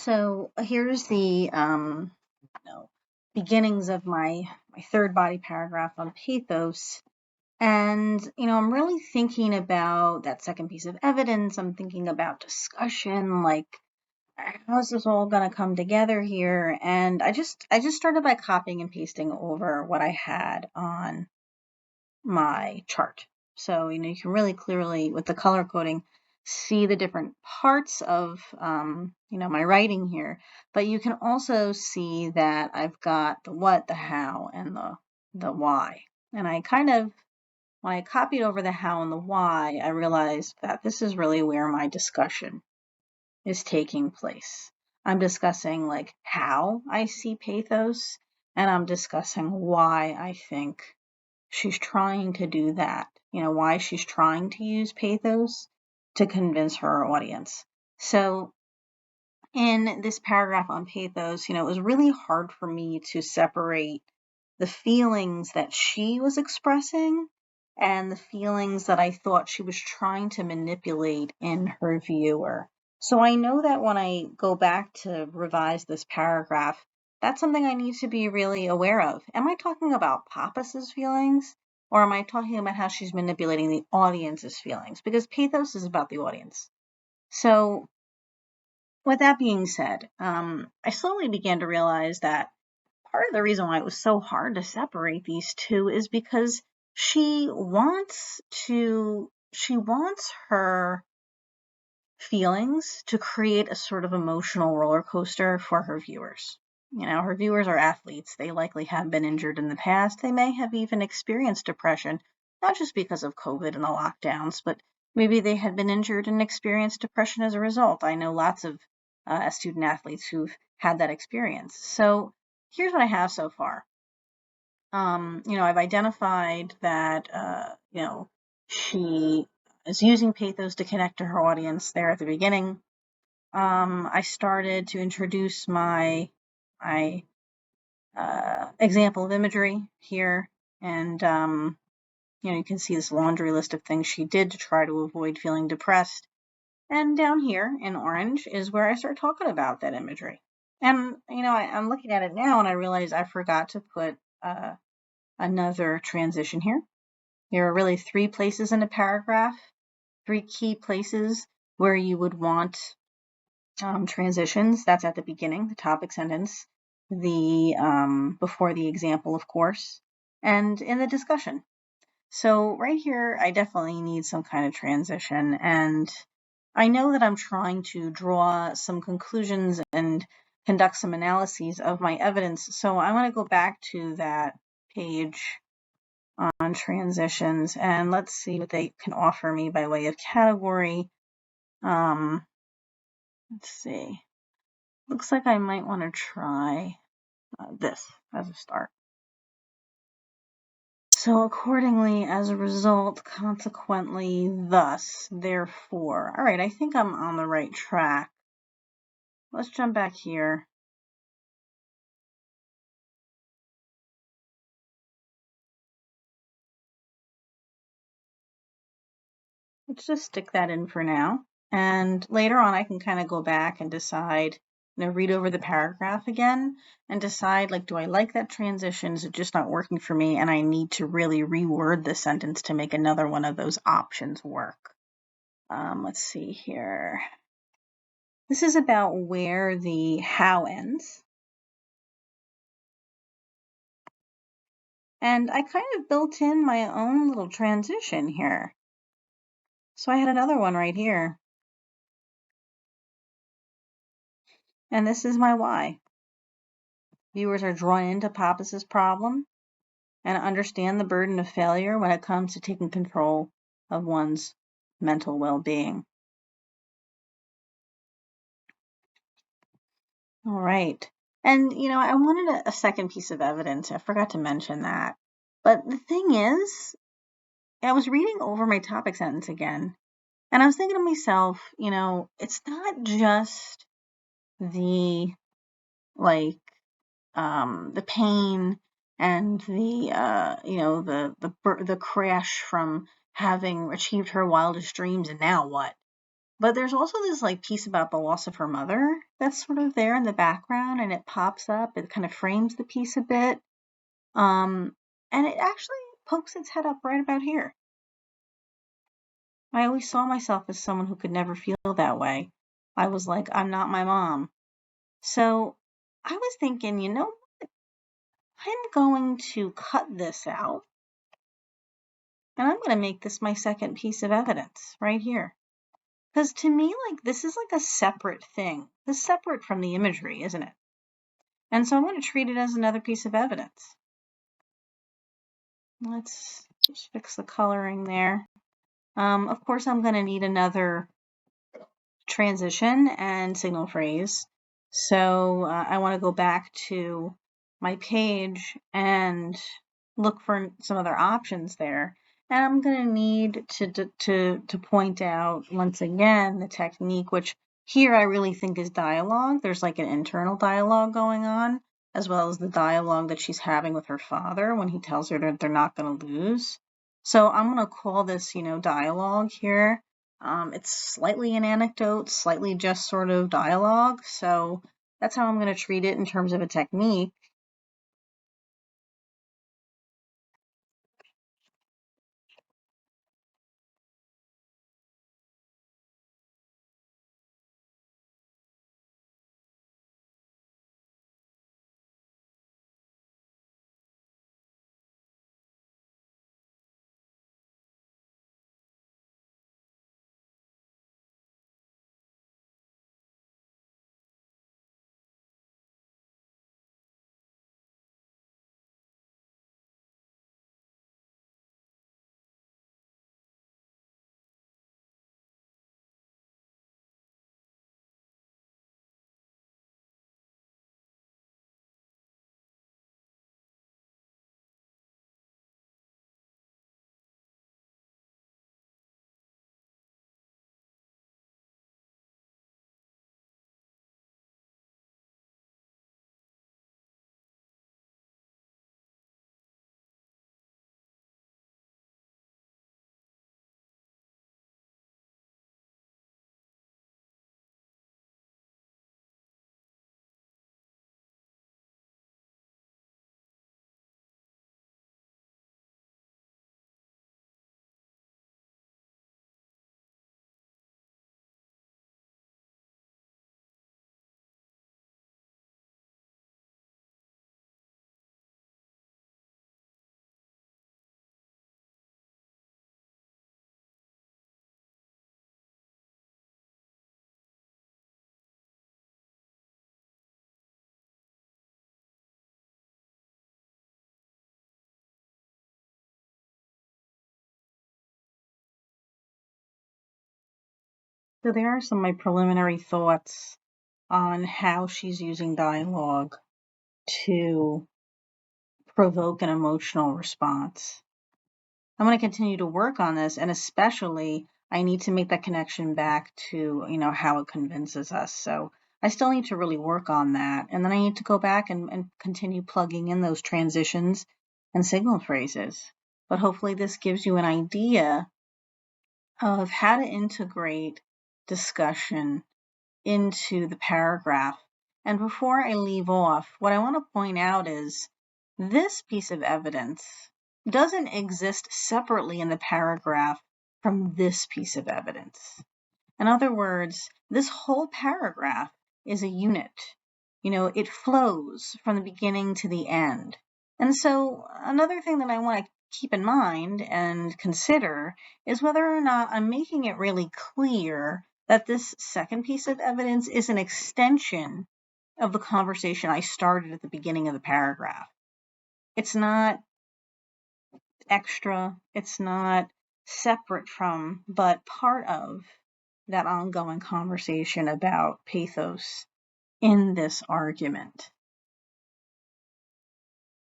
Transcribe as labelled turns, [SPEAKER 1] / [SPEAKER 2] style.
[SPEAKER 1] So here's the beginnings of my third body paragraph on pathos. And, I'm really thinking about that second piece of evidence. I'm thinking about discussion, like how's this all going to come together here? And I just started by copying and pasting over what I had on my chart. So, you can really clearly, with the color coding, see the different parts of, my writing here. But you can also see that I've got the what, the how, and the why. And when I copied over the how and the why, I realized that this is really where my discussion is taking place. I'm discussing like how I see pathos, and I'm discussing why I think she's trying to do that, why she's trying to use pathos to convince her audience. So in this paragraph on pathos, it was really hard for me to separate the feelings that she was expressing and the feelings that I thought she was trying to manipulate in her viewer. So I know that when I go back to revise this paragraph, that's something I need to be really aware of. Am I talking about Paphos's feelings, or am I talking about how she's manipulating the audience's feelings? Because pathos is about the audience. So with that being said, I slowly began to realize that part of the reason why it was so hard to separate these two is because she wants her feelings to create a sort of emotional roller coaster for her viewers. Her viewers are athletes. They likely have been injured in the past. They may have even experienced depression, not just because of COVID and the lockdowns, but maybe they had been injured and experienced depression as a result. I know lots of student athletes who've had that experience. So here's what I have so far. I've identified that, she is using pathos to connect to her audience there at the beginning. I started to introduce my example of imagery here, and you can see this laundry list of things she did to try to avoid feeling depressed. And down here in orange is where I start talking about that imagery. And I'm looking at it now, and I realize I forgot to put another transition here. There are really three places in a paragraph, three key places where you would want transitions. That's at the beginning, the topic sentence, the before the example, of course, and in the discussion. So right here, I definitely need some kind of transition, and I know that I'm trying to draw some conclusions and conduct some analyses of my evidence. So I want to go back to that page on transitions, and let's see what they can offer me by way of category. Let's see. Looks like I might want to try this as a start. So accordingly, as a result, consequently, thus, therefore. All right, I think I'm on the right track. Let's jump back here. Let's just stick that in for now. And later on, I can kind of go back and decide, read over the paragraph again and decide, like, do I like that transition? Is it just not working for me? And I need to really reword the sentence to make another one of those options work. Let's see here. This is about where the how ends. And I kind of built in my own little transition here. So I had another one right here. And this is my why. Viewers are drawn into Paphos's problem and understand the burden of failure when it comes to taking control of one's mental well-being. All right. And, I wanted a second piece of evidence. I forgot to mention that. But the thing is, I was reading over my topic sentence again, and I was thinking to myself, it's not just the, like, the pain and the crash from having achieved her wildest dreams, and now what? But there's also this like piece about the loss of her mother that's sort of there in the background, and it pops up. It kind of frames the piece a bit. And it actually pokes its head up right about here. I always saw myself as someone who could never feel that way. I was like, I'm not my mom. So I was thinking, I'm going to cut this out and I'm going to make this my second piece of evidence right here. Because to me, like, this is like a separate thing. This is separate from the imagery, isn't it? And so I'm going to treat it as another piece of evidence. Let's just fix the coloring there. Of course, I'm going to need another transition and signal phrase. So I want to go back to my page and look for some other options there. And I'm going to need to point out once again the technique, which here I really think is dialogue. There's like an internal dialogue going on, as well as the dialogue that she's having with her father when he tells her that they're not going to lose. So I'm going to call this, dialogue here. It's slightly an anecdote, slightly just sort of dialogue. So that's how I'm going to treat it in terms of a technique. So there are some of my preliminary thoughts on how she's using dialogue to provoke an emotional response. I'm going to continue to work on this, and especially I need to make that connection back to, how it convinces us. So I still need to really work on that. And then I need to go back and continue plugging in those transitions and signal phrases. But hopefully this gives you an idea of how to integrate discussion into the paragraph. And before I leave off, what I want to point out is this piece of evidence doesn't exist separately in the paragraph from this piece of evidence. In other words, this whole paragraph is a unit. It flows from the beginning to the end. And so another thing that I want to keep in mind and consider is whether or not I'm making it really clear that this second piece of evidence is an extension of the conversation I started at the beginning of the paragraph. It's not extra, it's not separate from, but part of that ongoing conversation about pathos in this argument.